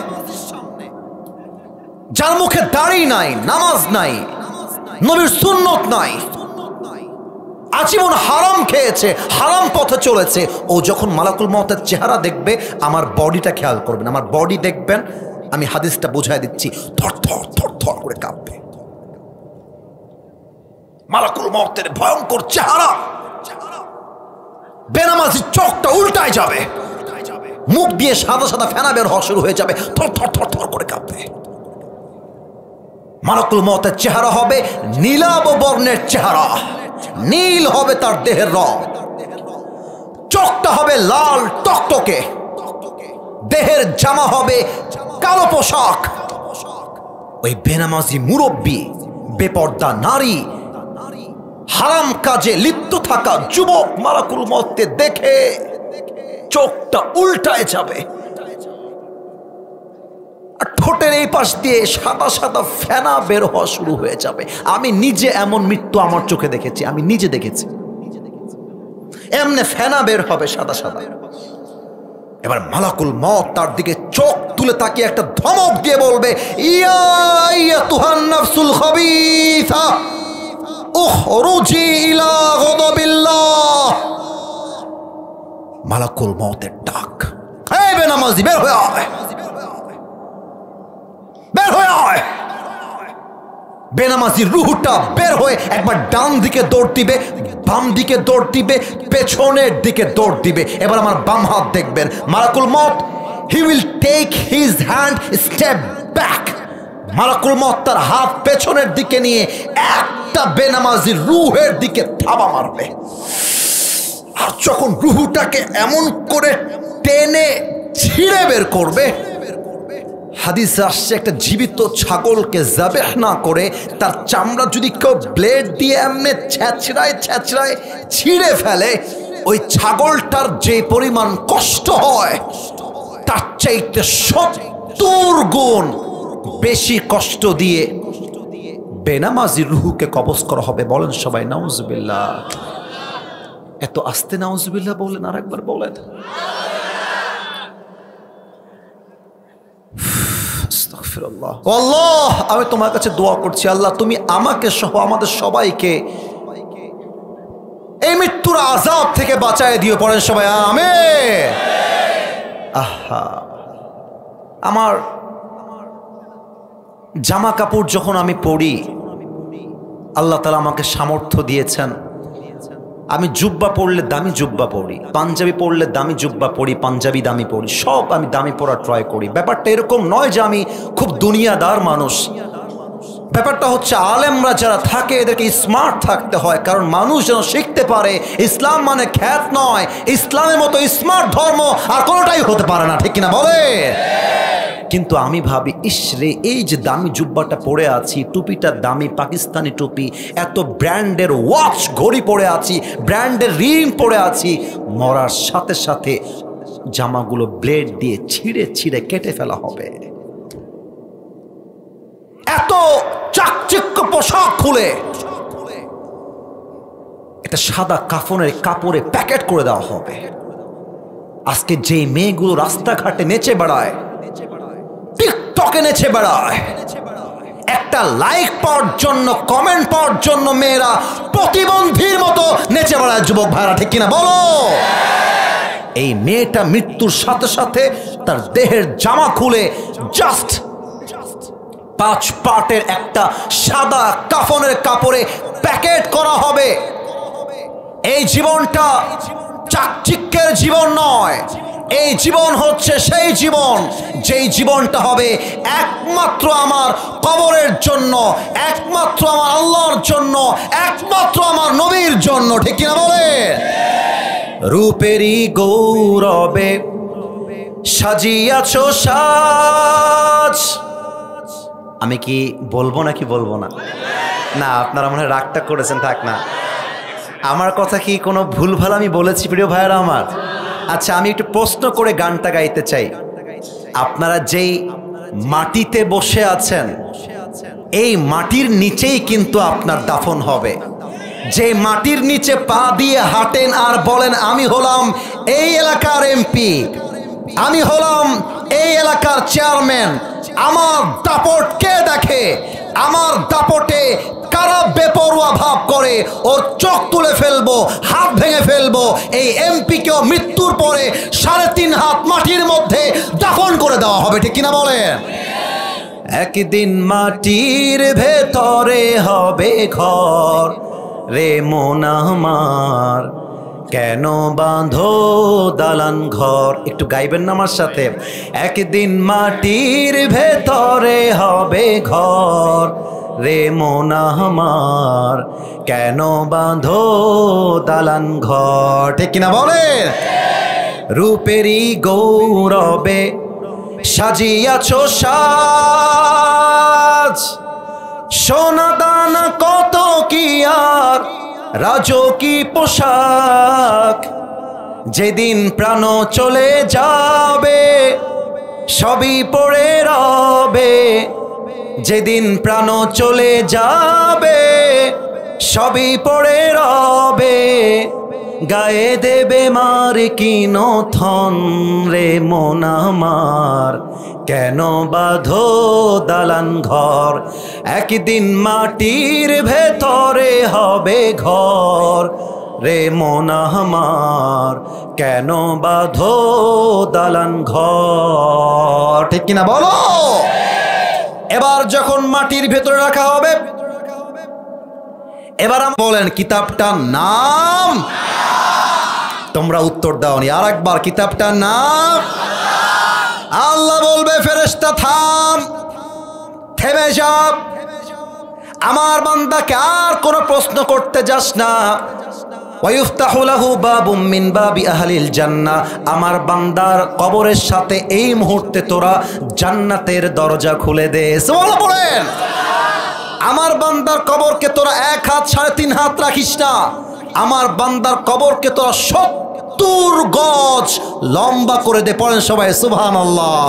যার মুখে দাড়ি নাই, নামাজ নাই, নবীর সুন্নত নাই, আজীবন হারাম খেয়েছে, হারাম পথে চলেছে, ও যখন মালাকুল মওতের চেহারা দেখবে, আমার বডিটা খেয়াল করবেন, আমার বডি দেখবেন, আমি হাদিসটা বুঝাই দিচ্ছি, থর থর থর থর করে কাঁপবে। মালাকুল মওতের ভয়ঙ্কর চেহারা, বেনামাজির চোখটা উল্টায় যাবে, মুখ দিয়ে সাদা সাদা ফেনা বের হওয়া শুরু হয়ে যাবে, থর থর থর থর করে কাঁপবে। মালাকুল মওতের চেহারা হবে নীলাভ বর্ণের চেহারা, নীল হবে তার দেহের রং, চোখটা হবে লাল টকটকে, দেহের জামা হবে কালো পোশাক। ওই বেনামাজি মুরব্বী, বেপর্দা নারী, হারাম কাজে লিপ্ত থাকা যুবক মালাকুল মওতকে দেখে চোখটা উল্টায় যাবে, আর ঠোঁটের এই পাশ দিয়ে সাদা সাদা ফেনা বের হওয়া শুরু হয়ে যাবে। আমি নিজে এমন মৃত্যু আমার চোখে দেখেছি, আমি নিজে দেখেছি, এমনে ফেনা বের হবে সাদা সাদা। এবার মালাকুল মওত তার দিকে চোখ তুলে তাকিয়ে একটা ধমক দিয়ে বলবে, ইয়া আইয়াতুহান নাফসুল খাবিসা উখরুজি ইলা গাদাবিল্লাহ। মালাকুল মওতের ডাক, হে বেনামাজি বের হয়ে আয়, বের হয়ে আয়। বেনামাজির রুহটা বের হয়ে একবার ডান দিকে দৌড় দিবে, বাম দিকে দৌড় দিবে, পেছনের দিকে দৌড় দিবে। এবার আমার বাম হাত দেখবেন, মালাকুল মওত he will take his hand step back. মালাকুল মওত তার হাত পেছনের দিকে নিয়ে একটা বেনামাজির রুহের দিকে থাবা মারবে, আর যখন রুহটাকে এমন করে টেনে ছিঁড়ে বের করবে, হাদিসে আসছে একটা জীবিত ছাগলকে যাবেহ না করে তার চামড়া যদি কেউ ব্লেড দিয়ে এমনি ছ্যাঁচড়ায় ছ্যাঁচড়ায় ছিঁড়ে ফেলে, ওই ছাগলটার যে পরিমাণ কষ্ট হয় তার চাইতে 70 গুণ বেশি কষ্ট দিয়ে বেনামাজির রুহুকে কবজ করা হবে। বলেন সবাই নাউজুবিল্লাহ। এত আস্তে নাউজুবিল্লাহ বলেন, আর একবার বলেন। আল্লাহ, আমি তোমার কাছে দোয়া করছি, আল্লাহ তুমি আমাকে সহ আমাদের সবাইকে এই মৃত্যুর আযাব থেকে বাঁচায় দিও। পড়েন সবাই আমিন। আহা, আমার জামা কাপড় যখন আমি পরি, আল্লাহ তাআলা আমাকে সামর্থ্য দিয়েছেন, আমি জুব্বা পরলে দামি জুব্বা পরি, পাঞ্জাবি পরলে দামি জুব্বা পরি, পাঞ্জাবি দামি পরি, সব আমি দামি পরা ট্রাই করি। ব্যাপারটা এরকম নয় যে আমি খুব দুনিয়াদার মানুষ, ব্যাপারটা হচ্ছে আলেমরা যারা থাকে এদেরকে স্মার্ট থাকতে হয়, কারণ মানুষ যেন শিখতে পারে ইসলাম মানে খ্যাত নয়, ইসলামের মতো স্মার্ট ধর্ম আর কোনোটাই হতে পারে না, ঠিক কিনা বলে? কিন্তু আমি ভাবি, ইসরে এই যে দামি জুব্বাটা পরে আছি, টুপিটা দামি পাকিস্তানি টুপি, এত ব্র্যান্ডের ওয়াচ ঘড়ি পরে আছি, ব্র্যান্ডের রিং পরে আছি, মরার সাথে সাথে জামাগুলো ব্লেড দিয়ে ছিঁড়ে ছিঁড়ে কেটে ফেলা হবে। এত চাকচিক্য পোশাক খুলে একটা সাদা কাফনের কাপড়ে প্যাকেট করে দেওয়া হবে। আজকে যে মেয়েগুলো রাস্তাঘাটে নেচে বেড়ায়, টিকটকে নেচে বেড়ায়, একটা লাইক পাওয়ার জন্য, কমেন্ট পাওয়ার জন্য মেয়েরা প্রতিবন্ধীর মতো নেচে বেড়ায়। যুবক ভাইরা ঠিক কিনা বলো? এই মেয়েটা মৃত্যুর সাথে সাথে তার দেহের জামা খুলে জাস্ট 5 পার্টের একটা সাদা কাফনের কাপড়ে প্যাকেট করা হবে। এই জীবনটা চাকচিক্যের জীবন নয়, এই জীবন হচ্ছে সেই জীবন যেই জীবনটা হবে একমাত্র আমার কবরের জন্য, একমাত্র আমার আল্লাহর জন্য, একমাত্র আমার নবীর জন্য। ঠিক কিনা বলে? রূপেরই গৌরবে সাজিয়াছো সাজ। আমি কি বলবো নাকি বলবো না? না, আপনারা মনে হয় রাগটা করেছেন, থাক না। আমার কথা কি কোনো ভুলভাল আমি বলেছি প্রিয় ভাইয়েরা আমার? আচ্ছা, আমি একটু প্রশ্ন করে গানটা গাইতে চাই। আপনারা যেই মাটিতে বসে আছেন, এই মাটির নিচেই কিন্তু আপনার দাফন হবে। যে মাটির নিচে পা দিয়ে হাঁটেন আর বলেন আমি হলাম এই এলাকার এমপি, আমি হলাম এই এলাকার চেয়ারম্যান, আমার দাপট কে দেখে? আমার দাপটে কারা বেপরোয়া ভাব করে ওর চোখ তুলে ফেলবো, হাত ভেঙে ফেলবো। এই এমপিকেও মৃত্যুর পরে 3.5 হাত মাটির মধ্যে দাফন করে দেওয়া হবে। ঠিক কিনা বলেন? একদিন মাটির ভেতরে হবে ঘর রে মন আমার, কেন বাঁধো দালান ঘর। একটু গাইবেন না আমার সাথে? একদিন মাটির ভেতরে হবে ঘর রে মন আমার, কেন বাঁধো দালান ঘর। ঠিক কিনা বলে? রূপেরই গৌরবে সাজিয়াছো সাজ, সোনা দানা কত কি আর রাজকী পোশাক। যেদিন প্রাণ চলে যাবে সবই পড়ে রবে, যেদিন প্রাণ চলে যাবে সবই পড়ে রবে, গায়ে দেবে মার কিন থন রে মন আমার, কেন বাঁধো দালান ঘর। একদিন মাটির ভেতরে হবে ঘর রে মন আমার, কেন বাঁধো দালান ঘর। ঠিক কিনা বলো? এবার যখন মাটির ভেতরে রাখা হবে, এবার বলেন কিতাবটার নাম? তোমরা উত্তর দাওনি, আর একবার কিতাবটার নাম? আল্লাহ বলবে ফেরেশতা থাম, থেমে যা, আমার বান্দাকে আর কোনো প্রশ্ন করতে যাস না। ওয়ায়ুফতাহু লাহু বাবুম মিন বাবি আহলিল জান্নাহ, আমার বান্দার কবরের সাথে এই মুহূর্তে তোরা জান্নাতের দরজা খুলে দে। সুবহানাল্লাহ বলেন। আমার বান্দার কবরকে তোরা 1 হাত 3.5 হাত রাখিস না, আমার বান্দার কবরকে তোরা 70 গজ লম্বা করে দে। পড়েন সবাই সুবহানাল্লাহ।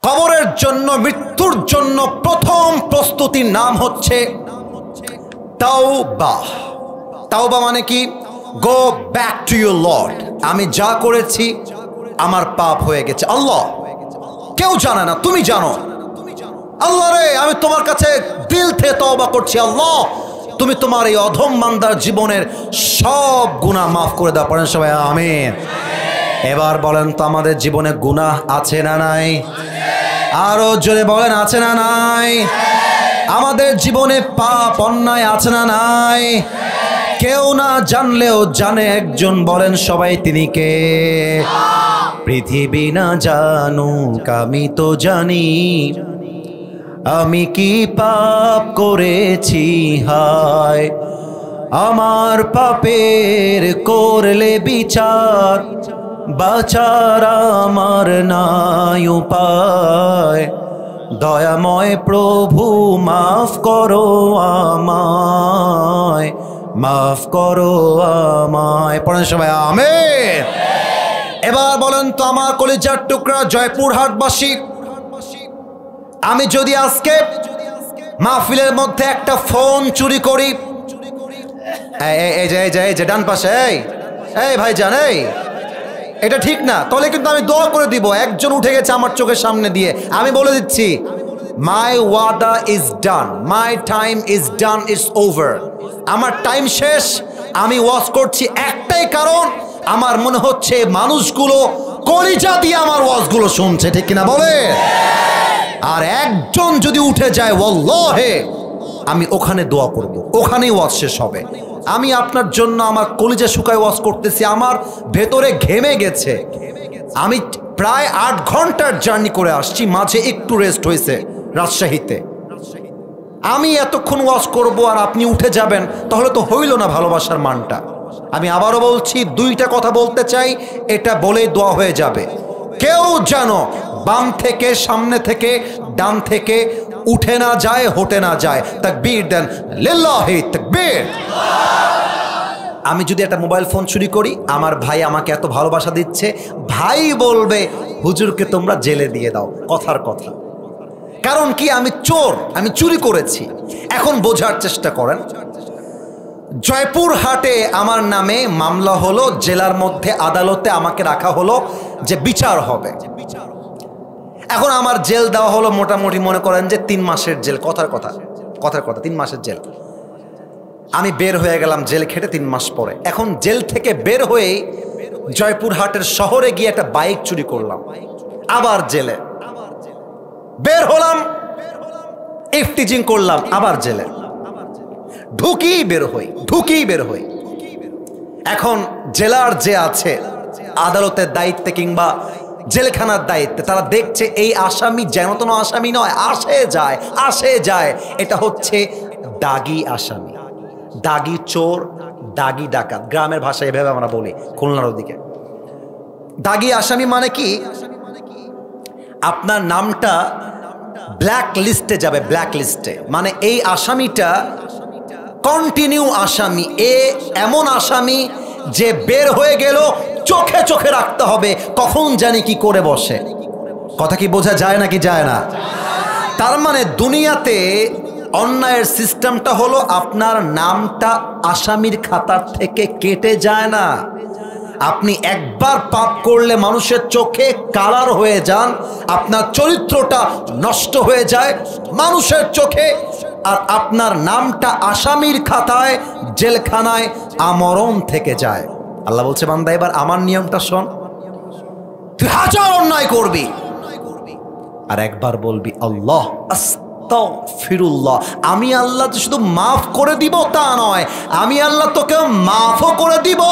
কবরের জন্য, মৃত্যুর জন্য প্রথম প্রস্তুতির নাম হচ্ছে তাওবা। তাওবা মানে কি? Go back to your Lord. আমি যা করেছি আমার পাপ হয়ে গেছে, আল্লাহ কেউ জানে না, তুমি জানো। আল্লাহ রে, আমি তোমার কাছে দিল থেকে তওবা করছি, আল্লাহ তুমি তোমার এই অধম বান্দার জীবনের সব গুনাহ মাফ করে দাও। পড়েন সবাই আমিন। এবার বলেন তো, আমাদের জীবনে গুনাহ আছে না নাই? আরো জোরে বলেন, আছে না নাই? আমাদের জীবনে পাপ অন্যায় আছে না নাই? কেউ না জানলেও জানে একজন, বলেন সবাই তিনি কে? পৃথিবী না জানুক আমি তো জানি, আমি কি পাপ করেছি হায়। আমার পাপের করলে বিচার, বাঁচার আমার নাই উপায়। দয়াময় প্রভু মাফ করো আমায়, মাফ করো আমায়। পড়েন সবাই আমিন। এবার বলেন তো আমার কলিজার টুকরা জয়পুরহাটবাসী, আমি যদি আজকে মাহফিলের মধ্যে একটা ফোন চুরি করি, এই যে ডান পাশে, এই ভাইজান, এটা ঠিক না। তাহলে কিন্তু আমি দোয়া করে দিব। একজন উঠে গেছে আমার চোখের সামনে দিয়ে, আমি বলে দিচ্ছি, মাই ওয়াদা is done, my time is done, it's over. আমার টাইম শেষ। আমি ওয়াজ করছি একটাই কারণ, আমার মনে হচ্ছে মানুষগুলো কলিজা দিয়ে আমার ওয়াজগুলো শুনছে, ঠিক কিনা বলে? আর একজন যদি উঠে যায়, ওয়াল্লাহে আমি ওখানে দোয়া করব, ওখানেই ওয়াজ শেষ হবে। আমি আপনার জন্য আমার কলিজা শুকায় ওয়াজ করতেছি, আমার ভেতরে ঘেমে গেছে। আমি প্রায় 8 ঘন্টার জার্নি করে আসছি, মাঝে একটু রেস্ট হয়েছে রাজশাহীতে। আমি এতক্ষণ ওয়াজ করব আর আপনি উঠে যাবেন, তাহলে তো হইল না ভালোবাসার মানটা। আমি আবারও বলছি, 2টা কথা বলতে চাই, এটা বলেই দোয়া হয়ে যাবে। কেউ যেন বাম থেকে, সামনে থেকে, ডান থেকে উঠে না যায়, হটে না যায়। তাকবীর দেন, লিল্লাহি তাকবীর। আমি যদি একটা মোবাইল ফোন চুরি করি, আমার ভাই আমাকে এত ভালোবাসা দিচ্ছে, ভাই বলবে হুজুরকে তোমরা জেলে দিয়ে দাও। কথার কথা। কারণ কি? আমি চোর, আমি চুরি করেছি। এখন বোঝার চেষ্টা করেন, জয়পুরহাটে আমার নামে মামলা হলো, জেলার মধ্যে আদালতে আমাকে রাখা হলো যে বিচার হবে। এখন আমার জেল দেওয়া হলো মোটামুটি মনে করেন যে 3 মাসের জেল। কথার কথা 3 মাসের জেল। আমি বের হয়ে গেলাম জেল খেটে 3 মাস পরে। এখন জেল থেকে বের হয়ে জয়পুরহাটের শহরে গিয়ে একটা বাইক চুরি করলাম, আবার জেলে। বের হলাম, ইফটিজিং করলাম, আবার জেলে। ঢুকি বের হই। এখন জেলার যে আছে আদালতের দায়িত্বে কিংবা জেলখানার দায়িত্বে, তারা দেখছে এই আসামি যেন তেন আসামি নয়, আসে যায়। এটা হচ্ছে দাগি আসামি, দাগি চোর, দাগি ডাকাত। গ্রামের ভাষায় এভাবে আমরা বলি, খুলনার ওদিকে। দাগি আসামি মানে কি? আপনার নামটা ব্ল্যাক লিস্টে যাবে, ব্ল্যাক লিস্টে। মানে এই আসামিটা কন্টিনিউ আসামি, এমন আসামি যে বের হয়ে গেল চোখে চোখে রাখতে হবে, কখন জানি কি করে বসে। কথা কি বোঝা যায় নাকি যায় না? তার মানে দুনিয়াতে অন্যায়ের সিস্টেমটা হলো, আপনার নামটা আসামির খাতার থেকে কেটে যায় না। আপনি একবার পাপ করলে মানুষের চোখে কালার হয়ে যান, আপনার চরিত্রটা নষ্ট হয়ে যায় মানুষের চোখে, আর আপনার নামটা আসামির খাতায়, জেলখানায় আমরণ থেকে যায়। আল্লাহ বলছে, বান্দা এবার আমার নিয়মটা শোন, তুই 1000 অন্যায় করবি আর একবার বলবি আল্লাহ আস্তাগফিরুল্লাহ। আমি আল্লাহ শুধু মাফ করে দিব তা নয়, আমি আল্লাহ তোকে মাফও করে দিব,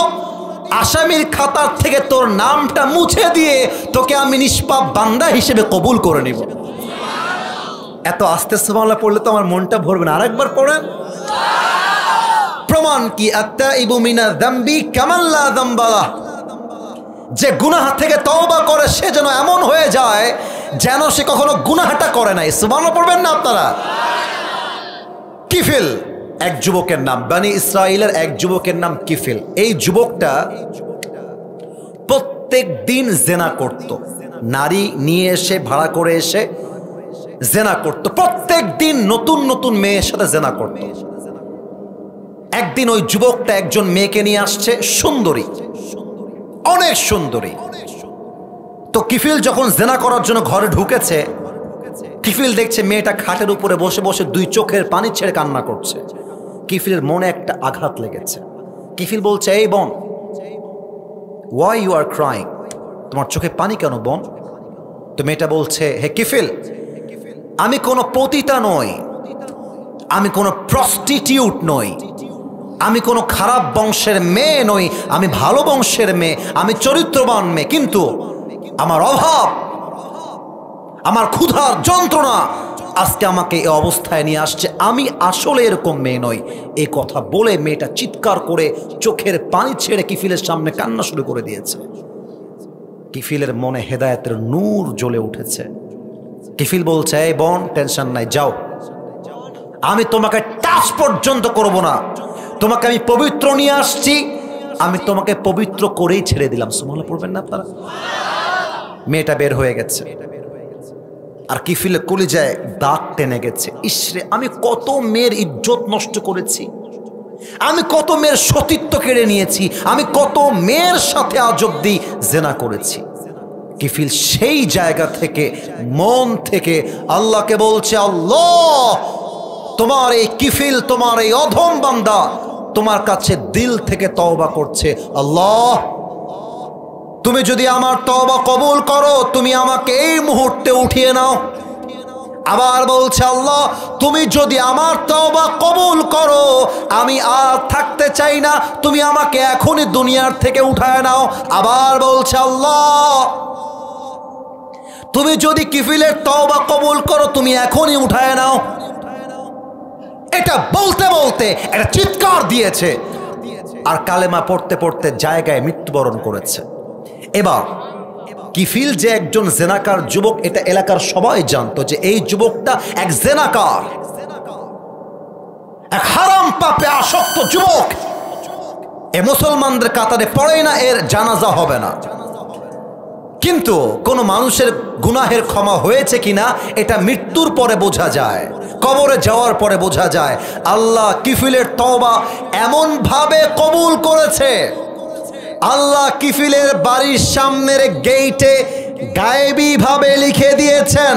আসামির খাতার থেকে তোর নামটা মুছে দিয়ে তোকে আমি নিষ্পাপ বান্দা হিসেবে কবুল করে নিব। এত আস্তে সুবহানাল্লাহ পড়লে তো আমার মনটা ভরবে না। আরেকবার পড়েন। প্রমাণ কি? আত্তাইবু মিনা যামবি কামান লা যামবা লাহ। যে গুনাহ থেকে তওবা করে সে যেন এমন হয়ে যায় যেন সে কখনো গুনাহটা করে নাই। সুবহানাল্লাহ পড়বেন না আপনারা? কিফিল এক যুবকের নাম, বনি ইসরাইলের এক যুবকের নাম কিফিল। এই যুবকটা প্রত্যেক দিন জেনা করত, নারী নিয়ে এসে ভাড়া করে এসে জেনা করত। প্রত্যেক দিন নতুন নতুন মেয়ের সাথে জেনা করত। একদিন ওই যুবকটা একজন মেয়েকে নিয়ে আসছে, সুন্দরী, অনেক সুন্দরী। তো কিফিল যখন জেনা করার জন্য ঘরে ঢুকেছে, কিফিল দেখছে মেয়েটা খাটের উপরে বসে বসে 2 চোখের পানি ছেড়ে কান্না করছে। কিফিলের মনে একটা আঘাত লেগেছে। কিফিল বলছে, এই বোন, ওয়াই ইউ আর ক্রাইং? তোমার চোখে পানি কেন বোন? তো মেয়েটা বলছে, হে কিফিল, আমি কোনো পতিতা নই, আমি কোনো প্রস্টিটিউট নই, আমি কোনো খারাপ বংশের মেয়ে নই, আমি ভালো বংশের মেয়ে, আমি চরিত্রবান মেয়ে, কিন্তু আমার অভাব, আমার ক্ষুধার যন্ত্রণা আজকে আমাকে এই অবস্থায় নিয়ে আসছে। আমি আসলে এরকম মেয়ে নই। এই কথা বলে মেয়েটা চিৎকার করে চোখের পানি ছেড়ে কিফিলের সামনে কান্না শুরু করে দিয়েছে। কিফিলের মনে হেদায়েতের নূর জ্বলে উঠেছে। কিফিল বলছে, এই বোন, টেনশন নাই, যাও, আমি তোমাকে টাচ পর্যন্ত করব না, তোমাকে আমি পবিত্র নিয়ে আসছি, আমি তোমাকে পবিত্র করেই ছেড়ে দিলাম। সুবহানাল্লাহ পড়বেন না আপনারা? মেয়েটা বের হয়ে গেছে, আর কিফিলে কলিজায় দাগ টেনে গেছে। ইসরে, আমি কত মেয়ের ইজ্জত নষ্ট করেছি, আমি কত মেয়ের সতীত্ব কেড়ে নিয়েছি, আমি কত মেয়ের সাথে আজ অব্দি জিনা করেছি। কিফিল সেই জায়গা থেকে মন থেকে আল্লাহকে বলছে, আল্লাহ তোমার এই কিফিল, তোমার এই অধম বান্দা তোমার কাছে দিল থেকে তওবা করছে। আল্লাহ তুমি যদি আমার তওবা কবুল করো, তুমি আমাকে এই মুহূর্তে উঠিয়ে নাও। আবার বলছে, আল্লাহ তুমি যদি আমার তওবা কবুল করো, আমি আর থাকতে চাই না, তুমি আমাকে এখনই দুনিয়ার থেকে উঠায় নাও। আবার বলছে, আল্লাহ তুমি যদি কিফিলের তওবা কবুল করো, তুমি এখনই উঠায় নাও। এটা বলতে বলতে একটা চিৎকার দিয়েছে আর কালেমা পড়তে পড়তে জায়গায় মৃত্যুবরণ করেছে। এবার কিফিল যে একজন জেনাকার যুবক, এটা এলাকার সবাই জানতো যে এই যুবকটা এক জেনাকার, এক হারাম পাপে আসক্ত যুবক। এ মুসলমানদের কাতারে পড়ে না, এর জানাজা হবে না। কিন্তু কোন মানুষের গুনাহের ক্ষমা হয়েছে কিনা এটা মৃত্যুর পরে বোঝা যায়, কবরে যাওয়ার পরে বোঝা যায়। আল্লাহ কিফিলের তওবা এমন ভাবে কবুল করেছে, আল্লাহ কিফিলের বাড়ির সামনের গেইটে গায়েবী ভাবে লিখে দিয়েছেন।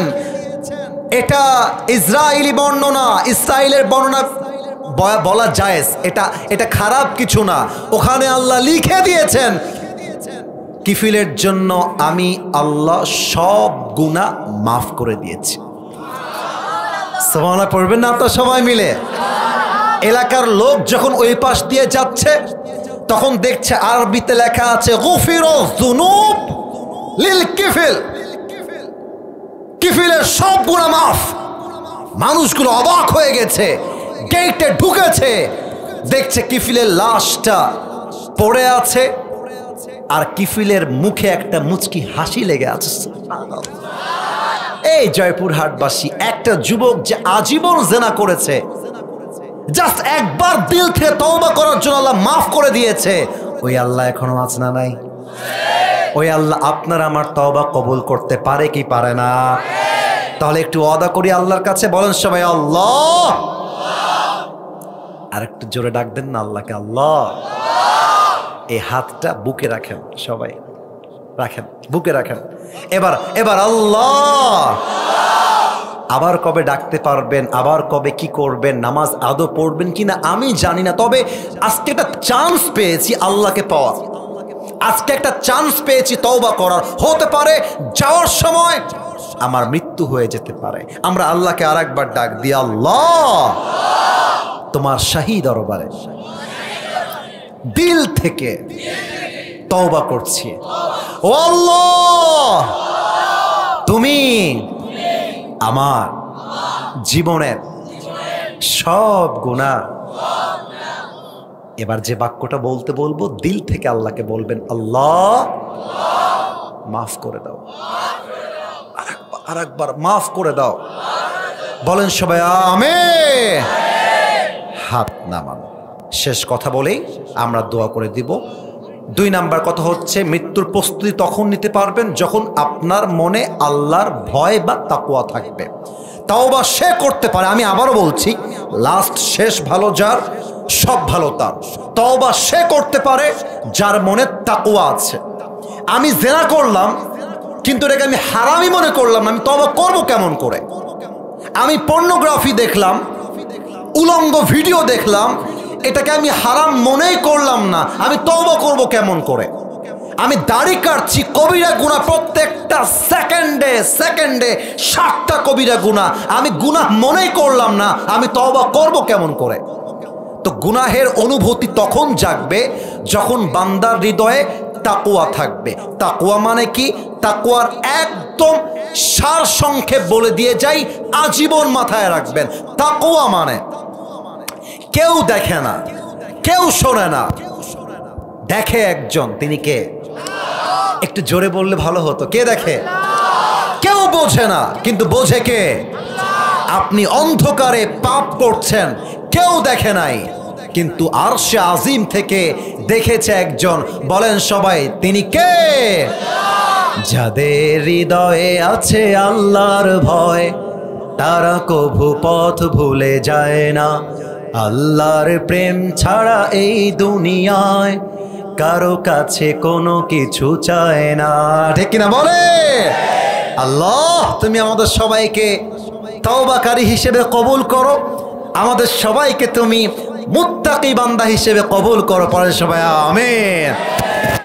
এটা ইসরায়েলি বর্ণনা, ইসরায়েলের বর্ণনা বলা জায়েজ, এটা খারাপ কিছু না। ওখানে আল্লাহ লিখে দিয়েছেন, কিফিলের জন্য আমি আল্লাহ সব গুনাহ মাফ করে দিয়েছি। সুবহানাল্লাহ পড়বেন না আপনারা সবাই মিলে? এলাকার লোক যখন ওই পাশ দিয়ে যাচ্ছে তখন দেখছে আরবিতে লেখা আছে গুফিরুজ যুনুব লিল কিফিল, কিফিলের সব গুনাহ মাফ। মানুষগুলো অবাক হয়ে গেছে, গেটে ঢুকেছে, দেখছে কিফিলের লাশটা পড়ে আছে আর কিফিলের মুখে একটা মুচকি হাসি লেগে আছে। এই জয়পুরহাটবাসী, একটা যুবক যে আজীবন জিনা করেছে, জাস্ট একবার দিল থেকে তওবা করার জন্য আল্লাহ মাফ করে দিয়েছে। ওই আল্লাহ এখনো আছে না নাই? ওই আল্লাহ আপনার আমার তওবা কবুল করতে পারে কি পারে না? তাহলে একটু ওয়াদা করি আল্লাহর কাছে, বলেন সবাই আল্লাহ। আর একটু জোরে ডাক দেন না আল্লাহকে, আল্লাহ। এই হাতটা বুকে রাখেন, সবাই রাখেন, বুকে রাখেন। এবার আল্লাহ। আবার কবে ডাকতে পারবেন, আবার কবে কি করবেন, নামাজ আদৌ পড়বেন কিনা আমি জানি না, তবে আজকে একটা চান্স পেয়েছি আল্লাহকে পাওয়ার, আজকে একটা চান্স পেয়েছি তওবা করার। হতে পারে যাওয়ার সময় আমার মৃত্যু হয়ে যেতে পারে। আমরা আল্লাহকে আর একবার ডাক দিই, আল্লাহ তোমার শাহী দরবারে দিল থেকে তওবা করছি। ও আল্লাহ তুমি আমার জীবনের সব গুনাহ, এবার যে বাক্যটা বলতে বলবো দিল থেকে আল্লাহকে বলবেন, আল্লাহ মাফ করে দাও, আরেকবার মাফ করে দাও। বলেন সবাই আমিন। হাত নামান। শেষ কথা বলেই আমরা দোয়া করে দিব। 2 নাম্বার কথা হচ্ছে, মৃত্যুর প্রস্তুতি তখন নিতে পারবেন যখন আপনার মনে আল্লাহর ভয় বা তাকওয়া থাকবে। তওবা সে করতে পারে, আমি আবারও বলছি, লাস্ট শেষ ভালো যার, সব ভালো তার। তওবা সে করতে পারে যার মনে তাকওয়া আছে। আমি জিনা করলাম কিন্তু এটাকে আমি হারামি মনে করলাম না, আমি তওবা করব কেমন করে? আমি পর্নোগ্রাফি দেখলাম, উলঙ্গ ভিডিও দেখলাম, এটাকে আমি হারাম মনেই করলাম না, আমি তওবা করব কেমন করে? আমি দাড়ি কাটছি, কবিরা গুনাহ, প্রত্যেকটা সেকেন্ডে 60টা কবিরা গুনাহ, আমি গুনাহ মনেই করলাম না, আমি তওবা করব কেমন করে? তো গুনাহের অনুভূতি তখন জাগবে যখন বান্দার হৃদয়ে তাকওয়া থাকবে। তাকওয়া মানে কি? তাকওয়ার একদম সার সংক্ষেপ বলে দিয়ে যাই, আজীবন মাথায় রাখবেন। তাকওয়া মানে কেউ দেখে না, কেউ শোনে না, দেখে একজন, তিনি কে? একটু জোরে বললে ভালো হতো। কে দেখে? কেউ বোঝে না, কিন্তু বোঝে কে? আপনি অন্ধকারে পাপ করছেন, কেউ দেখে নাই, কিন্তু আরশে আজিম থেকে দেখেছে একজন। বলেন সবাই, তিনি কে? যাদের হৃদয়ে আছে আল্লাহর ভয়, তারা কভু পথ ভুলে যায় না। আল্লাহর প্রেম ছাড়া এই দুনিয়ায় কারো কাছে কোনো কিছু চায় না, ঠিক কিনা বলে? আল্লাহ তুমি আমাদের সবাইকে তওবাকারী হিসেবে কবুল করো, আমাদের সবাইকে তুমি মুত্তাকি বান্দা হিসেবে কবুল করো। পরে সবাই আমিন।